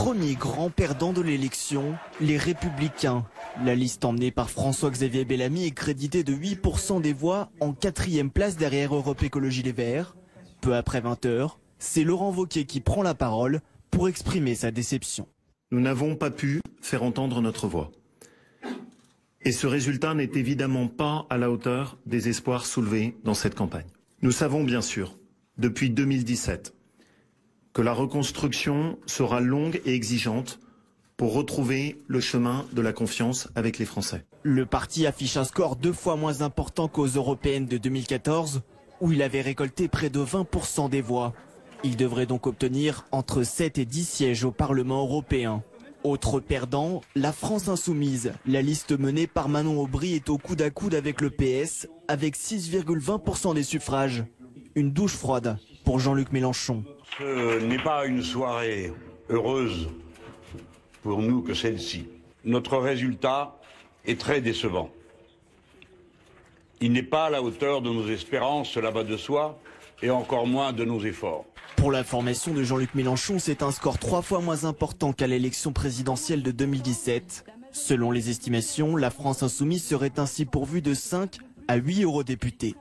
Premier grand perdant de l'élection, les Républicains. La liste emmenée par François-Xavier Bellamy est créditée de 8% des voix, en 4e place derrière Europe Écologie Les Verts. Peu après 20 h, c'est Laurent Wauquiez qui prend la parole pour exprimer sa déception. Nous n'avons pas pu faire entendre notre voix. Et ce résultat n'est évidemment pas à la hauteur des espoirs soulevés dans cette campagne. Nous savons bien sûr, depuis 2017, que la reconstruction sera longue et exigeante pour retrouver le chemin de la confiance avec les Français. Le parti affiche un score 2 fois moins important qu'aux européennes de 2014, où il avait récolté près de 20% des voix. Il devrait donc obtenir entre 7 et 10 sièges au Parlement européen. Autre perdant, la France insoumise. La liste menée par Manon Aubry est au coude à coude avec le PS, avec 6,20% des suffrages. Une douche froide pour Jean-Luc Mélenchon. Ce n'est pas une soirée heureuse pour nous que celle-ci. Notre résultat est très décevant. Il n'est pas à la hauteur de nos espérances, cela va de soi, et encore moins de nos efforts. Pour la formation de Jean-Luc Mélenchon, c'est un score 3 fois moins important qu'à l'élection présidentielle de 2017. Selon les estimations, la France insoumise serait ainsi pourvue de 5 à 8 eurodéputés.